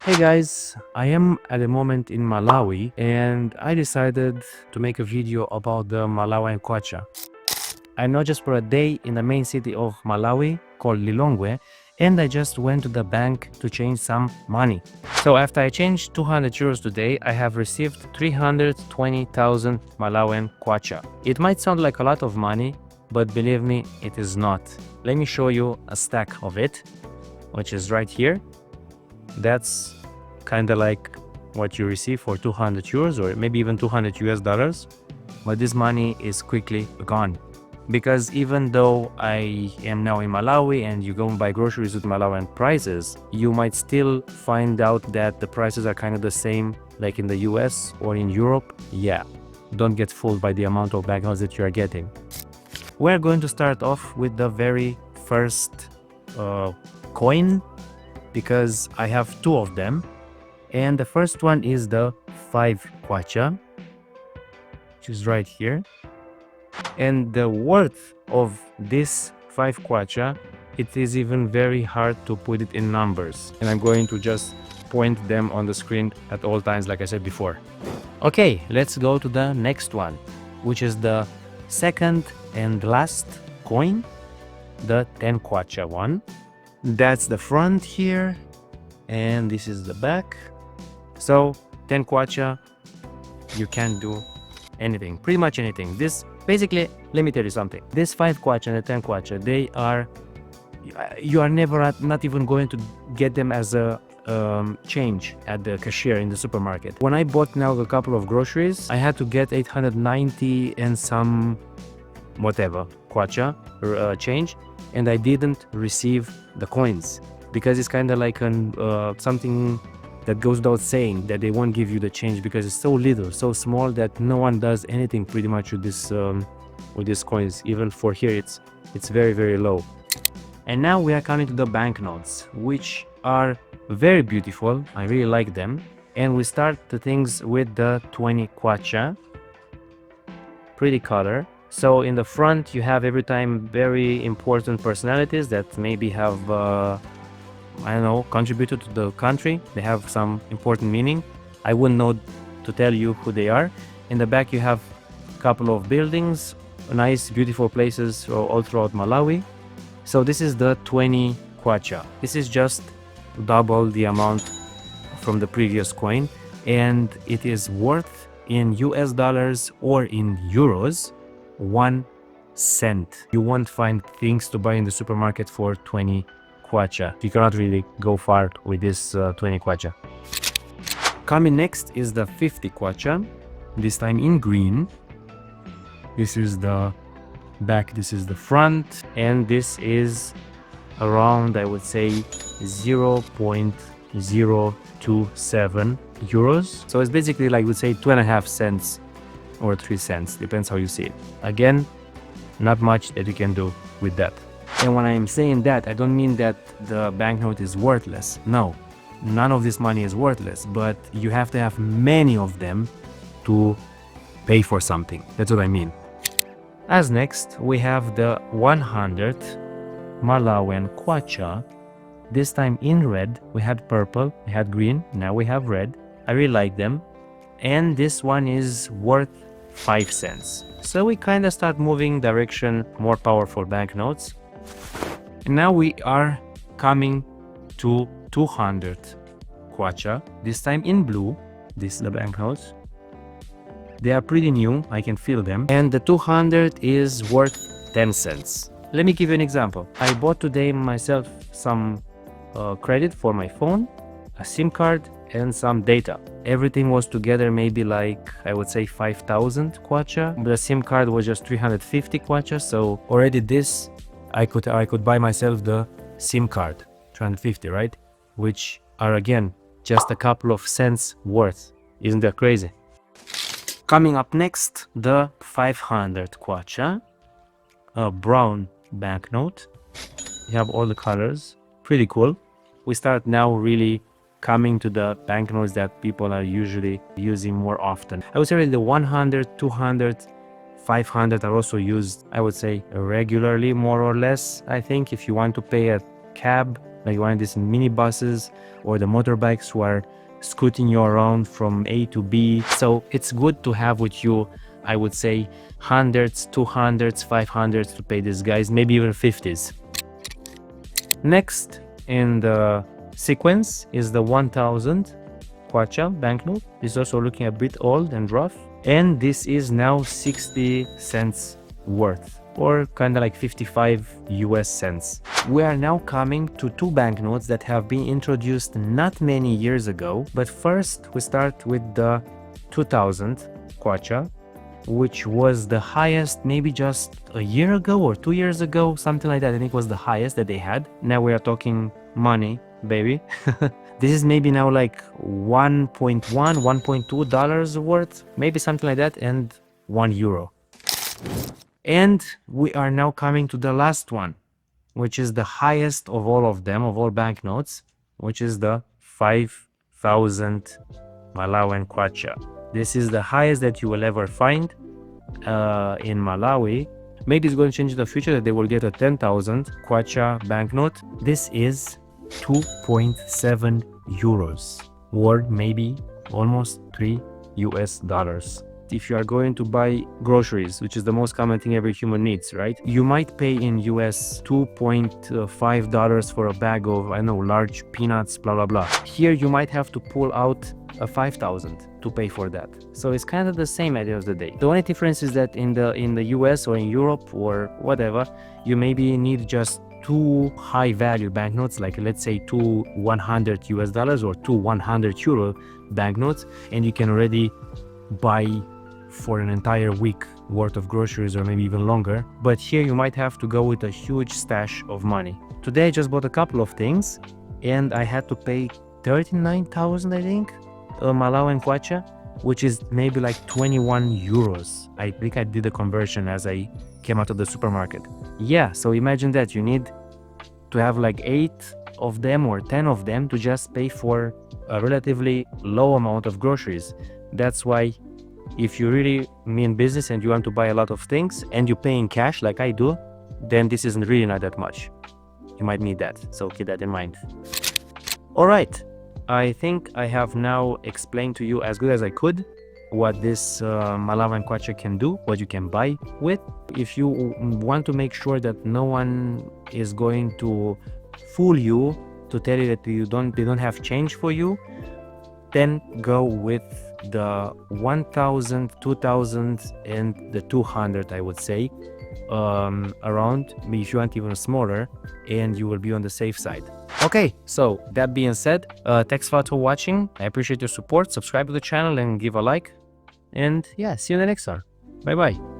Hey guys, I am at the moment in Malawi and I decided to make a video about the Malawian Kwacha. I'm not just for a day in the main city of Malawi called Lilongwe, and I just went to the bank to change some money. So after I changed 200 euros today, I have received 320,000 Malawian Kwacha. It might sound like a lot of money, but believe me, it is not. Let me show you a stack of it, which is right here. That's kind of like what you receive for 200 euros or maybe even 200 US dollars. But this money is quickly gone. Because even though I am now in Malawi and you go and buy groceries with Malawian prices, you might still find out that the prices are kind of the same like in the US or in Europe. Yeah, don't get fooled by the amount of banknotes that you are getting. We're going to start off with the very first coin, because I have two of them. And the first one is the 5 kwacha, which is right here. And the worth of this 5 kwacha, it is even very hard to put it in numbers. And I'm going to just point them on the screen at all times, like I said before. Okay, let's go to the next one, which is the second and last coin, the 10 kwacha one. That's the front here, and this is the back. So 10 kwacha, you can do anything, pretty much anything. This basically, let me tell you something. This 5 kwacha and the 10 kwacha, they are, you are never not even going to get them as a change at the cashier in the supermarket. When I bought now a couple of groceries, I had to get 890 and some whatever kwacha change, and I didn't receive the coins because it's kind of like an something that goes without saying, that they won't give you the change because it's so little, so small that no one does anything pretty much with these coins. Even for here, it's very, very low. And now we are coming to the banknotes, which are very beautiful. I really like them. And we start the things with the 20 kwacha. Pretty color. So in the front, you have every time very important personalities that maybe have I don't know, contributed to the country. They have some important meaning. I wouldn't know to tell you who they are. In the back, you have a couple of buildings, nice, beautiful places all throughout Malawi. So this is the 20 kwacha. This is just double the amount from the previous coin, and it is worth in US dollars or in euros 1 cent. You won't find things to buy in the supermarket for 20 kwacha. You cannot really go far with this 20 kwacha. Coming next is the 50 kwacha, this time in green. This is the back, this is the front, and this is around, I would say, 0.027 euros. So it's basically like, would say 2.5 cents or 3 cents, depends how you see it. Again, not much that you can do with that. And when I'm saying that, I don't mean that the banknote is worthless. No, none of this money is worthless, but you have to have many of them to pay for something. That's what I mean. As next, we have the 100 Malawian Kwacha. This time in red. We had purple, we had green, now we have red. I really like them. And this one is worth 5 cents. So we kind of start moving direction more powerful banknotes. And now we are coming to 200 kwacha, this time in blue. This is the banknotes. They are pretty new, I can feel them. And the 200 is worth 10 cents. Let me give you an example. I bought today myself some credit for my phone, a SIM card, and some data. Everything was together maybe like, I would say 5,000 kwacha. But the SIM card was just 350 kwacha, so already this I could buy myself the SIM card, 250, right? Which are again just a couple of cents worth. Isn't that crazy? Coming up next, the 500 kwacha, a brown banknote. You have all the colors, pretty cool. We start now really coming to the banknotes that people are usually using more often. I would say the 100, 200, 500 are also used, I would say, regularly, more or less. I think if you want to pay a cab like one of these mini buses or the motorbikes who are scooting you around from A to B. So it's good to have with you, I would say, hundreds, 200s, 500s to pay these guys, maybe even 50s. Next in the sequence is the 1000 Kwacha banknote. This is also looking a bit old and rough, and this is now 60 cents worth, or kind of like 55 US cents. We are now coming to two banknotes that have been introduced not many years ago, but first we start with the 2000 Kwacha, which was the highest maybe just a year ago or 2 years ago, something like that. I think was the highest that they had. Now we are talking money, baby. This is maybe now like 1.1, $1.2 worth, maybe something like that, and €1. And we are now coming to the last one, which is the highest of all of them, of all banknotes, which is the 5,000 Malawian Kwacha. This is the highest that you will ever find in Malawi. Maybe it's going to change in the future that they will get a 10,000 Kwacha banknote. This is 2.7 euros, or maybe almost $3. If you are going to buy groceries, which is the most common thing every human needs, right? You might pay in US $2.5 for a bag of, I don't know, large peanuts, blah, blah, blah. Here you might have to pull out a 5,000 to pay for that. So it's kind of the same at the end of the day. The only difference is that in the US or in Europe or whatever, you maybe need just two high value banknotes, like let's say two $100 or two €100 banknotes, and you can already buy for an entire week worth of groceries or maybe even longer. But here you might have to go with a huge stash of money. Today I just bought a couple of things and I had to pay 39,000, I think, Malawian Kwacha, which is maybe like 21 euros. I think I did the conversion as I came out of the supermarket. Yeah, so imagine that you need to have like 8 of them or 10 of them to just pay for a relatively low amount of groceries. That's why if you really mean business and you want to buy a lot of things and you pay in cash like I do, then this isn't really not that much. You might need that, so keep that in mind. All right, I think I have now explained to you as good as I could what this Malawian Kwacha can do, what you can buy with. If you want to make sure that no one is going to fool you to tell you that they don't have change for you, then go with the 1000, 2000 and the 200, I would say, around. If you want even smaller, and you will be on the safe side. Okay, so that being said, thanks a lot for watching. I appreciate your support. Subscribe to the channel and give a like, and yeah, see you in the next one. Bye bye.